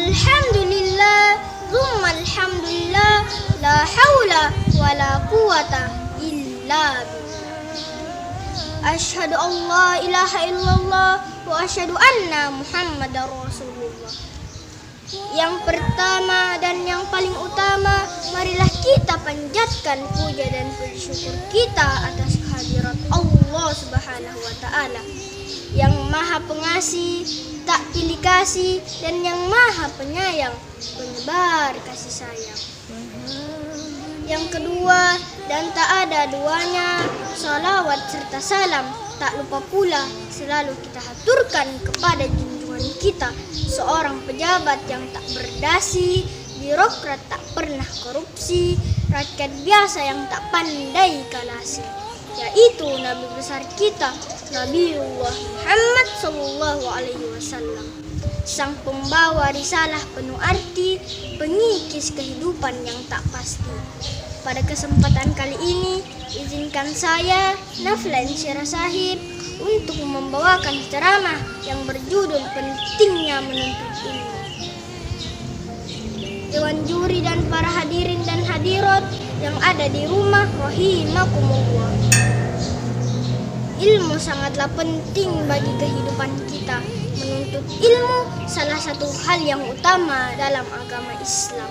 Alhamdulillah, thumma alhamdulillah, la haula wa la quwata illa billah. Asyhadu an la ilaha illallah wa asyhadu anna Muhammadar Rasulullah. Yang pertama dan yang paling utama, marilah kita panjatkan puja dan bersyukur kita atas kehadirat Allah Subhanahu wa taala yang Maha Pengasih, tak pilih kasih, dan yang Maha Penyayang, penyebar kasih sayang. Yang kedua dan tak ada duanya, salawat serta salam tak lupa pula selalu kita haturkan kepada junjungan kita, seorang pejabat yang tak berdasi, birokrat tak pernah korupsi, rakyat biasa yang tak pandai kalasi, yaitu Nabi besar kita, Nabiullah Muhammad SAW, sang pembawa risalah penuh arti, pengikis kehidupan yang tak pasti. Pada kesempatan kali ini, izinkan saya, Naflan Syirah Sahib, untuk membawakan ceramah yang berjudul pentingnya menuntut ilmu. Dewan juri dan para hadirin dan hadirat yang ada di rumah, rahimakumullah. Ilmu sangatlah penting bagi kehidupan kita. Menuntut ilmu salah satu hal yang utama dalam agama Islam.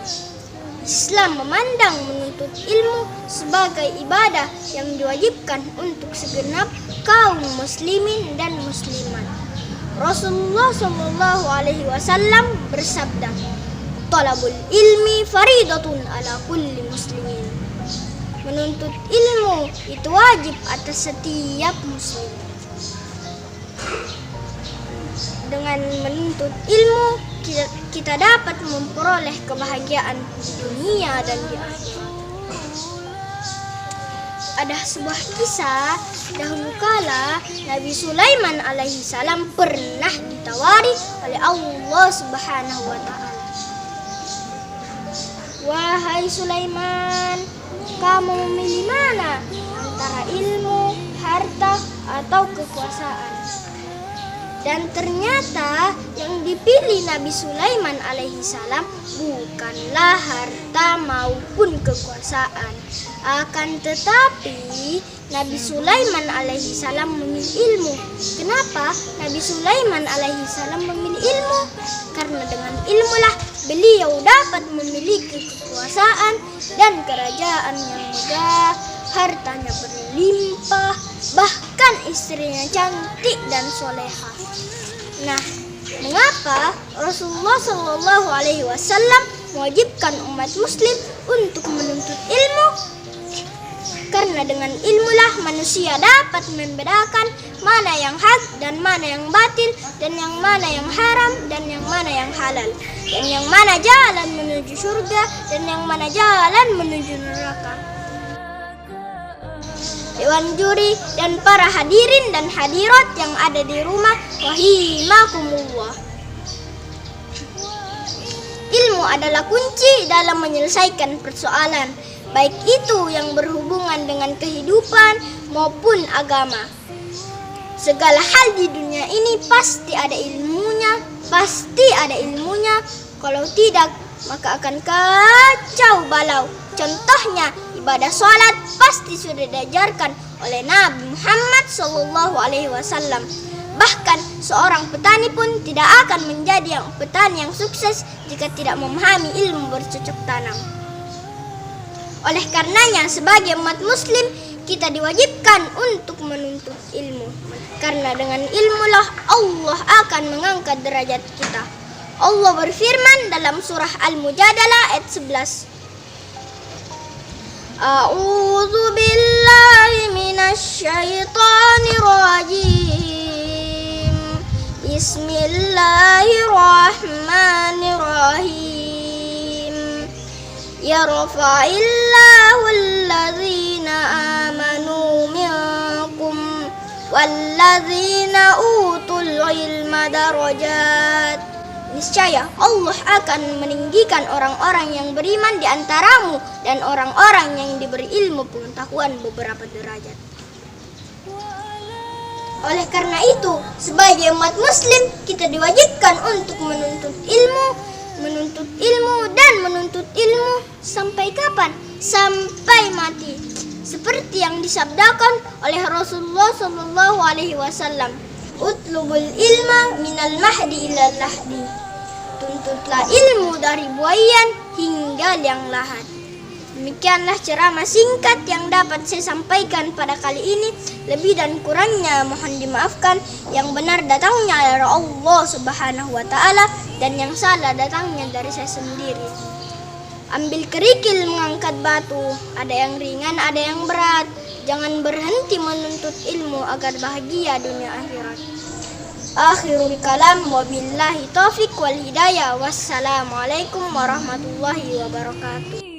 Islam memandang menuntut ilmu sebagai ibadah yang diwajibkan untuk segenap kaum muslimin dan muslimat. Rasulullah SAW bersabda, "Talabul ilmi faridatun ala kulli muslimin." Menuntut ilmu itu wajib atas setiap muslim. Dengan menuntut ilmu, kita dapat memperoleh kebahagiaan di dunia dan di akhirat. Ada sebuah kisah, dahulu kala Nabi Sulaiman alaihi salam pernah ditawari oleh Allah Subhanahu wa taala. "Wahai Sulaiman, kamu memilih mana antara ilmu, harta, atau kekuasaan?" Dan ternyata yang dipilih Nabi Sulaiman alaihi salam bukanlah harta maupun kekuasaan. Akan tetapi Nabi Sulaiman alaihi salam memilih ilmu. Kenapa Nabi Sulaiman alaihi salam memilih ilmu? Karena dengan ilmulah beliau dapat memiliki kekuasaan dan kerajaan yang megah, hartanya berlimpah, bahkan istrinya cantik dan soleha. Nah, mengapa Rasulullah SAW mewajibkan umat muslim untuk menuntut ilmu? Karena dengan ilmulah manusia dapat membedakan mana yang hak dan mana yang batil, dan yang mana yang haram dan yang mana yang halal, dan yang mana jalan menuju surga dan yang mana jalan menuju neraka. Dewan juri dan para hadirin dan hadirat yang ada di rumah, rahimakumullah. Ilmu adalah kunci dalam menyelesaikan persoalan, baik itu yang berhubungan dengan kehidupan maupun agama. Segala hal di dunia ini pasti ada ilmunya, Kalau tidak, maka akan kacau balau. Contohnya, ibadah sholat pasti sudah diajarkan oleh Nabi Muhammad SAW. Bahkan seorang petani pun tidak akan menjadi petani yang sukses jika tidak memahami ilmu bercocok tanam. Oleh karenanya, sebagai umat muslim, kita diwajibkan untuk menuntut ilmu. Karena dengan ilmulah Allah akan mengangkat derajat kita. Allah berfirman dalam surah Al-Mujadalah ayat 11. A'udzu billahi minasy syaithanir rajim. Bismillahirrahmanirrahim. Yarfa'illahu alladzina amanu minkum walladzina utul ilma darajat. Niscaya Allah akan meninggikan orang-orang yang beriman di antaramu dan orang-orang yang diberi ilmu pengetahuan beberapa derajat. Oleh karena itu, sebagai umat muslim, kita diwajibkan untuk menuntut ilmu. menuntut ilmu dan menuntut ilmu sampai kapan? Sampai mati. Seperti yang disabdakan oleh Rasulullah sallallahu alaihi wasallam, "Utlubul ilma minal mahdi ilal lahdi." Tuntutlah ilmu dari buayan hingga liang lahat. Demikianlah ceramah singkat yang dapat saya sampaikan pada kali ini. Lebih dan kurangnya mohon dimaafkan. Yang benar datangnya dari Allah Subhanahu wa taala dan yang salah datangnya dari saya sendiri. Ambil kerikil mengangkat batu, ada yang ringan, ada yang berat. Jangan berhenti menuntut ilmu agar bahagia dunia akhirat. Akhirul kalam, wabillahi taufiq wal hidayah. Wassalamualaikum warahmatullahi wabarakatuh.